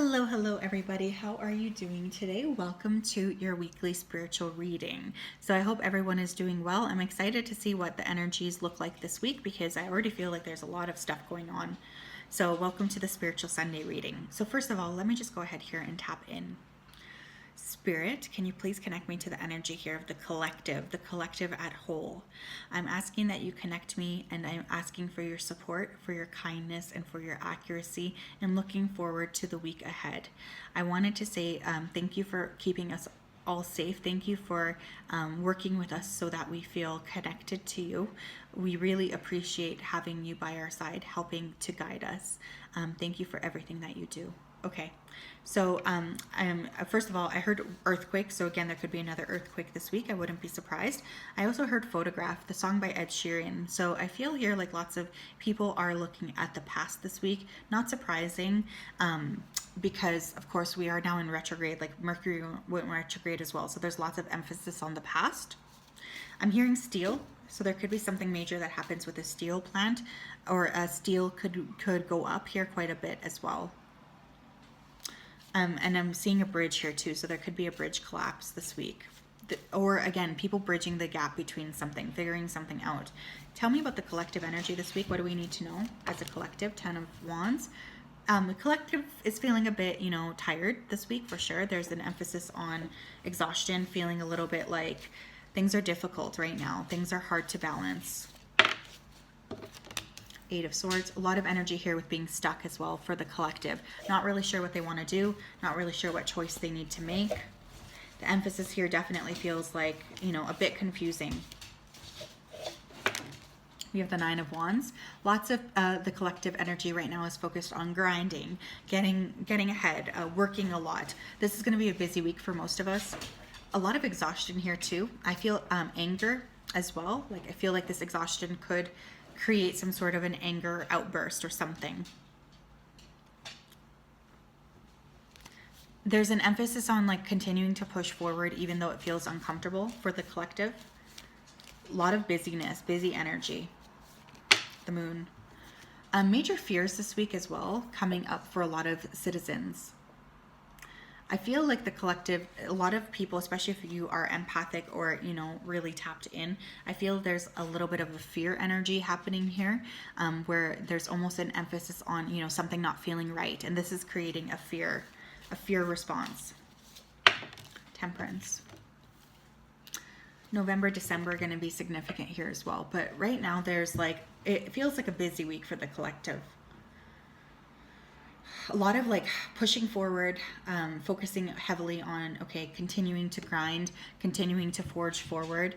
Hello, everybody. How are you doing today? Welcome to your weekly spiritual reading. So I hope everyone is doing well. I'm excited to see what the energies look like this week because I already feel like there's a lot of stuff going on. So welcome to the Spiritual Sunday reading. So first of all, let me just go ahead here and tap in. Spirit, can you please connect me to the energy here of the collective at whole? I'm asking that you connect me, and I'm asking for your support, for your kindness, and for your accuracy, and looking forward to the week ahead. I wanted to say thank you for keeping us all safe. Thank you for working with us so that we feel connected to you. We really appreciate having you by our side, helping to guide us. Thank you for everything that you do. Okay, so first of all, I heard earthquake. So again, there could be another earthquake this week. I wouldn't be surprised. I also heard Photograph, the song by Ed Sheeran. So I feel here like lots of people are looking at the past this week. Not surprising, because of course we are now in retrograde, like Mercury went retrograde as well. So there's lots of emphasis on the past. I'm hearing steel. So there could be something major that happens with a steel plant, or steel could go up here quite a bit as well. And I'm seeing a bridge here too, so there could be a bridge collapse this week. Or again, people bridging the gap between something, figuring something out. Tell me about the collective energy this week. What do we need to know as a collective? 10 of Wands. The collective is feeling a bit, tired this week for sure. There's an emphasis on exhaustion, feeling a little bit like things are difficult right now. Things are hard to balance. 8 of Swords, a lot of energy here with being stuck as well for the collective. Not really sure what they want to do, not really sure what choice they need to make. The emphasis here definitely feels like, a bit confusing. We have the 9 of Wands. Lots of the collective energy right now is focused on grinding, getting ahead, working a lot. This is going to be a busy week for most of us. A lot of exhaustion here too. I feel anger as well. Like I feel like this exhaustion could create some sort of an anger outburst or something. There's an emphasis on like continuing to push forward even though it feels uncomfortable for the collective. A lot of busyness, busy energy. The Moon. Major fears this week as well coming up for a lot of citizens. I feel like the collective, a lot of people, especially if you are empathic or, really tapped in, I feel there's a little bit of a fear energy happening here, where there's almost an emphasis on, something not feeling right. And this is creating a fear response. Temperance. November, December are going to be significant here as well. But right now there's it feels like a busy week for the collective. A lot of pushing forward, focusing heavily on, continuing to grind, continuing to forge forward.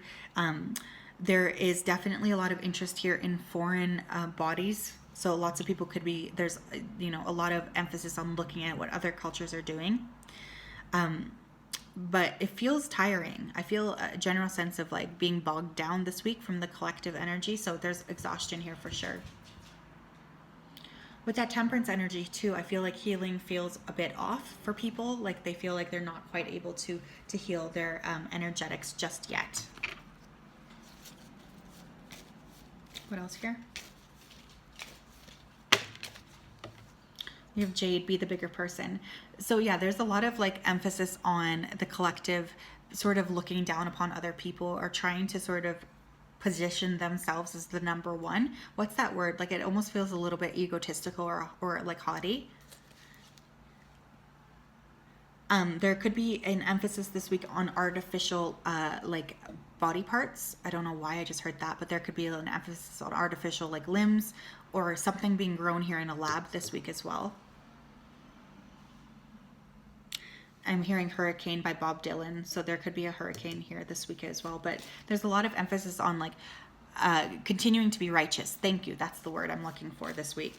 There is definitely a lot of interest here in foreign bodies. So lots of people could be, there's, a lot of emphasis on looking at what other cultures are doing. But it feels tiring. I feel a general sense of being bogged down this week from the collective energy. So there's exhaustion here for sure. With that temperance energy too, I feel like healing feels a bit off for people. Like they feel like they're not quite able to heal their energetics just yet. What else here? We have Jade, be the bigger person. So yeah, there's a lot of emphasis on the collective sort of looking down upon other people or trying to sort of position themselves as the number one. What's that word? It almost feels a little bit egotistical or haughty. There could be an emphasis this week on artificial body parts. I don't know why I just heard that, but there could be an emphasis on artificial limbs or something being grown here in a lab this week as well. I'm hearing Hurricane by Bob Dylan, so there could be a hurricane here this week as well. But there's a lot of emphasis on continuing to be righteous. Thank you. That's the word I'm looking for this week.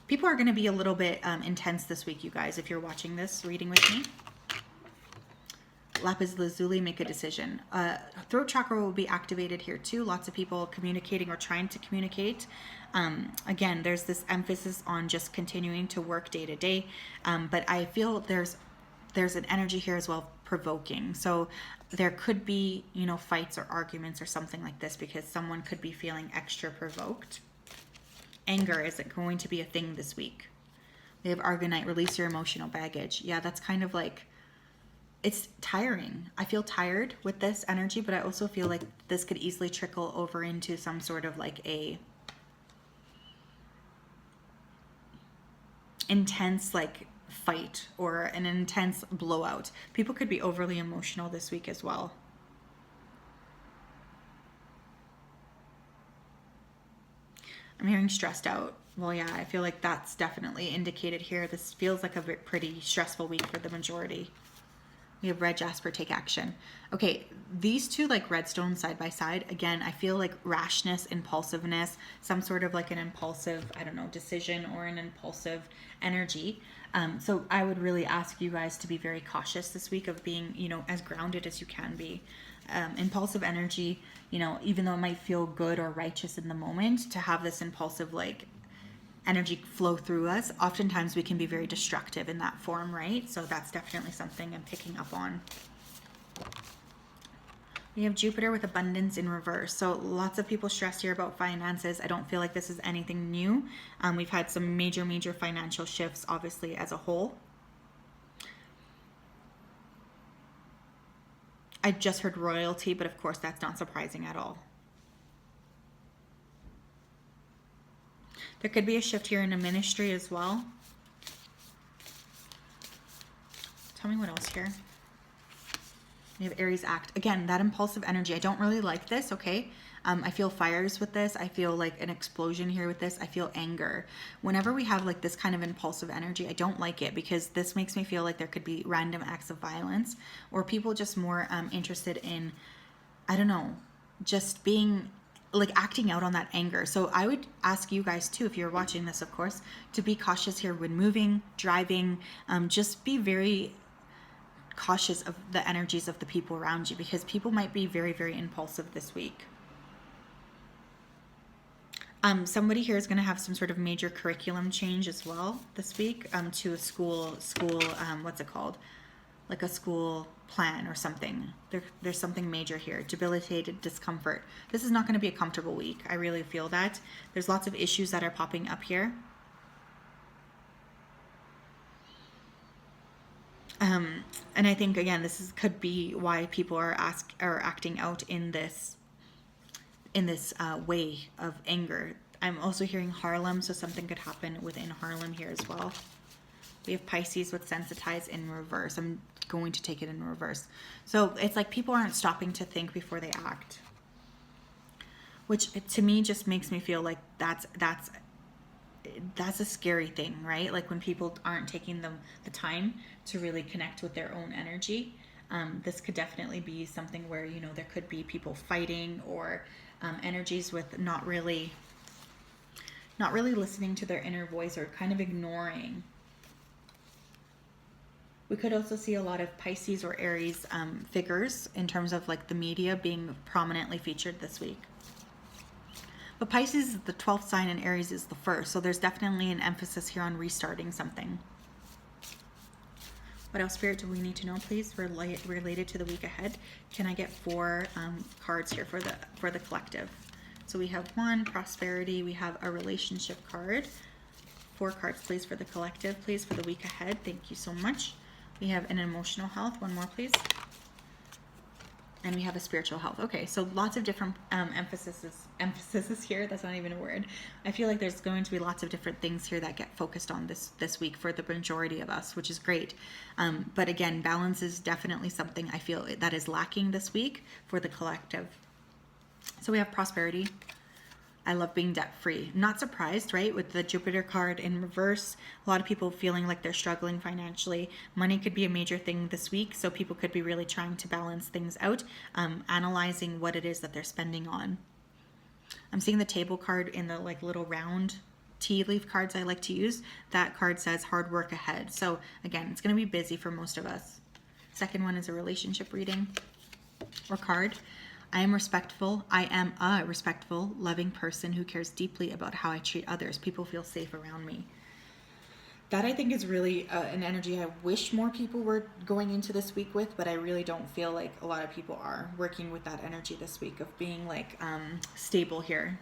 People are going to be a little bit intense this week, you guys, if you're watching this reading with me. Lapis Lazuli, make a decision. Throat chakra will be activated here too. Lots of people communicating or trying to communicate. Again, there's this emphasis on just continuing to work day to day. But I feel there's an energy here as well, provoking. So there could be, fights or arguments or something like this because someone could be feeling extra provoked. Anger, is it going to be a thing this week? We have Argonite, release your emotional baggage. Yeah, that's kind of like, it's tiring. I feel tired with this energy, but I also feel like this could easily trickle over into some sort of like a intense like fight or an intense blowout. People could be overly emotional this week as well. I'm hearing stressed out. Well, yeah, I feel like that's definitely indicated here. This feels like a pretty stressful week for the majority. We have red jasper, take action. Okay, these two like red stones side by side. Again, I feel like rashness, impulsiveness, some sort of like an impulsive, I don't know, decision or an impulsive energy. So I would really ask you guys to be very cautious this week of being, you know, as grounded as you can be. Impulsive energy, you know, even though it might feel good or righteous in the moment, to have this impulsive like energy flow through us, oftentimes we can be very destructive in that form, right? So that's definitely something I'm picking up on. We have Jupiter with abundance in reverse. So lots of people stressed here about finances. I don't feel like this is anything new. We've had some major financial shifts, obviously, as a whole. I just heard royalty, but of course that's not surprising at all. There could be a shift here in a ministry as well. Tell me what else here. We have Aries act. Again, that impulsive energy. I don't really like this, okay? I feel fires with this. I feel like an explosion here with this. I feel anger. Whenever we have like this kind of impulsive energy, I don't like it because this makes me feel like there could be random acts of violence or people just more interested in, I don't know, just being like acting out on that anger. So I would ask you guys too, if you're watching this, of course, to be cautious here when moving, driving, just be very cautious of the energies of the people around you because people might be very impulsive this week. Somebody here is going to have some sort of major curriculum change as well this week to a school, what's it called? Like a school plan or something. There's something major here. Debilitated discomfort. This is not going to be a comfortable week. I really feel that. There's lots of issues that are popping up here. And I think again, could be why people are acting out in this way of anger. I'm also hearing Harlem, so something could happen within Harlem here as well. We have Pisces with sensitize in reverse. I'm going to take it in reverse. So it's like people aren't stopping to think before they act, which to me just makes me feel like that's a scary thing, right? Like when people aren't taking the time to really connect with their own energy. This could definitely be something where, you know, there could be people fighting or energies with not really listening to their inner voice or kind of ignoring. We could also see a lot of Pisces or Aries figures in terms of like the media being prominently featured this week. But Pisces is the 12th sign and Aries is the first. So there's definitely an emphasis here on restarting something. What else, Spirit, do we need to know, please, related to the week ahead? Can I get 4 cards here for the collective? So we have 1, prosperity. We have a relationship card. 4 cards, please, for the collective, please, for the week ahead. Thank you so much. We have an emotional health. 1 more, please. And we have a spiritual health. Okay, so lots of different emphases here. That's not even a word. I feel like there's going to be lots of different things here that get focused on this week for the majority of us, which is great. But again, balance is definitely something I feel that is lacking this week for the collective. So we have prosperity. I love being debt-free. Not surprised, right? With the Jupiter card in reverse, a lot of people feeling like they're struggling financially. Money could be a major thing this week, so people could be really trying to balance things out, analyzing what it is that they're spending on. I'm seeing the table card in the like little round tea leaf cards I like to use. That card says hard work ahead. So again, it's going to be busy for most of us. Second one is a relationship reading or card. I am respectful. I am a respectful, loving person who cares deeply about how I treat others. People feel safe around me. That I think is really an energy I wish more people were going into this week with, but I really don't feel like a lot of people are working with that energy this week of being like stable here.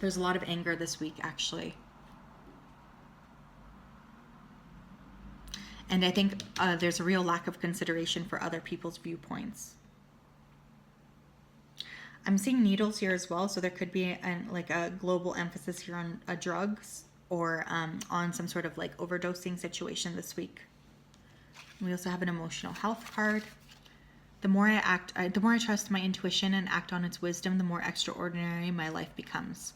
There's a lot of anger this week, actually. And I think there's a real lack of consideration for other people's viewpoints. I'm seeing needles here as well, so there could be like a global emphasis here on drugs or on some sort of like overdosing situation this week. We also have an emotional health card. The more I trust my intuition and act on its wisdom, the more extraordinary my life becomes.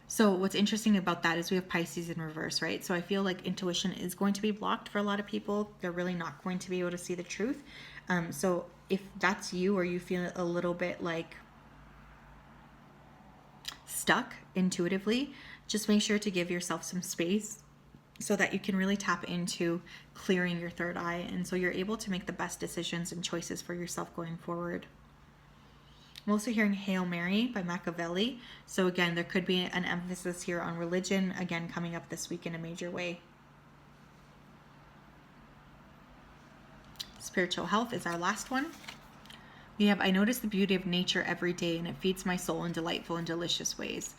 So what's interesting about that is we have Pisces in reverse, right? So I feel like intuition is going to be blocked for a lot of people. They're really not going to be able to see the truth. So if that's you, or you feel a little bit like stuck intuitively, just make sure to give yourself some space so that you can really tap into clearing your third eye, and so you're able to make the best decisions and choices for yourself going forward. I'm also hearing Hail Mary by Machiavelli. So again, there could be an emphasis here on religion, again, coming up this week in a major way. Spiritual health is our last one. We have, I notice the beauty of nature every day, and it feeds my soul in delightful and delicious ways.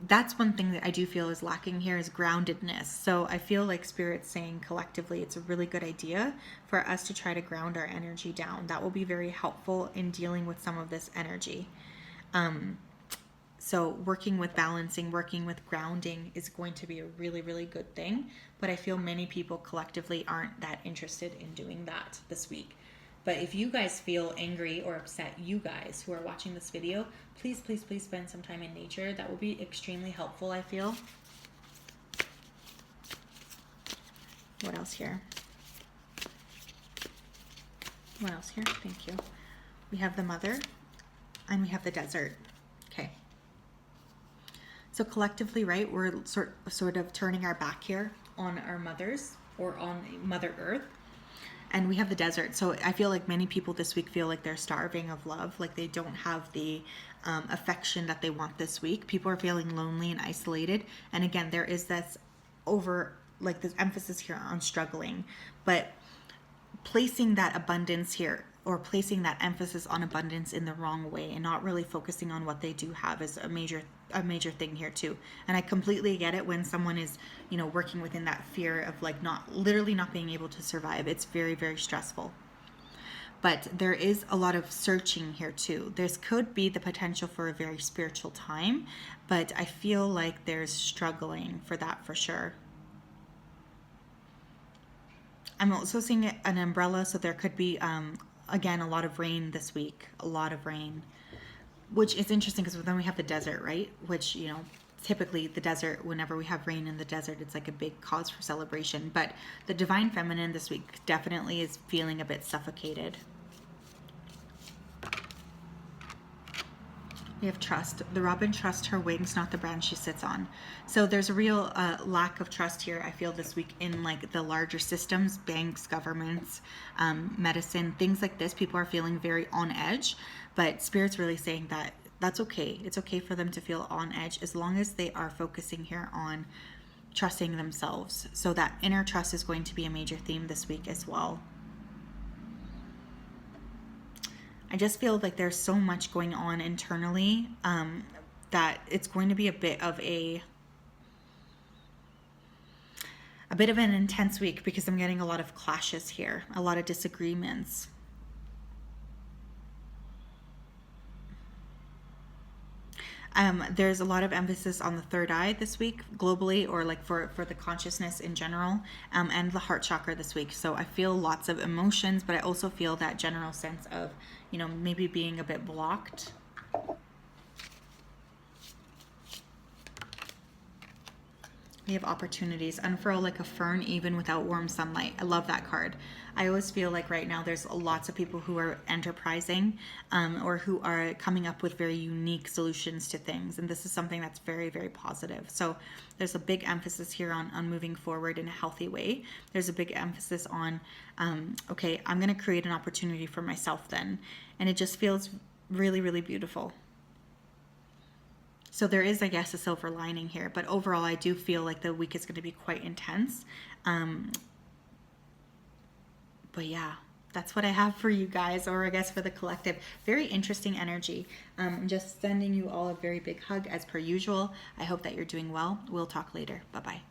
That's one thing that I do feel is lacking here, is groundedness. So I feel like Spirit's saying collectively it's a really good idea for us to try to ground our energy down. That will be very helpful in dealing with some of this energy. So working with balancing, working with grounding is going to be a really, really good thing. But I feel many people collectively aren't that interested in doing that this week. But if you guys feel angry or upset, you guys who are watching this video, please, please, please spend some time in nature. That will be extremely helpful, I feel. What else here? What else here? Thank you. We have the Mother and we have the Desert. Okay. So collectively, right, we're sort of turning our back here on our mothers, or on Mother Earth. And we have the desert. So I feel like many people this week feel like they're starving of love, like they don't have the affection that they want this week. People are feeling lonely and isolated. And again, there is this this emphasis here on struggling, but placing that abundance here, or placing that emphasis on abundance in the wrong way, and not really focusing on what they do have, is a major thing here too. And I completely get it when someone is, working within that fear of like not being able to survive. It's very, very stressful. But there is a lot of searching here too. There's could be the potential for a very spiritual time, but I feel like there's struggling for that for sure. I'm also seeing an umbrella, so there could be again, a lot of rain this week, a lot of rain, which is interesting because then we have the desert, right? Which, typically the desert, whenever we have rain in the desert, it's like a big cause for celebration. But the Divine Feminine this week definitely is feeling a bit suffocated. We have trust. The robin trusts her wings, not the branch she sits on. So there's a real lack of trust here, I feel, this week in like the larger systems, banks, governments, medicine, things like this. People are feeling very on edge, but Spirit's really saying that that's okay. It's okay for them to feel on edge as long as they are focusing here on trusting themselves. So that inner trust is going to be a major theme this week as well. I just feel like there's so much going on internally that it's going to be a bit of an intense week, because I'm getting a lot of clashes here, a lot of disagreements. There's a lot of emphasis on the third eye this week globally, or like for the consciousness in general, and the heart chakra this week. So I feel lots of emotions, but I also feel that general sense of, maybe being a bit blocked. We have opportunities. Unfurl like a fern even without warm sunlight. I love that card. I always feel like right now there's lots of people who are enterprising or who are coming up with very unique solutions to things. And this is something that's very, very positive. So there's a big emphasis here on moving forward in a healthy way. There's a big emphasis on, okay, I'm going to create an opportunity for myself then. And it just feels really, really beautiful. So there is, I guess, a silver lining here. But overall, I do feel like the week is going to be quite intense. But yeah, that's what I have for you guys, or I guess for the collective. Very interesting energy. I'm just sending you all a very big hug as per usual. I hope that you're doing well. We'll talk later. Bye-bye.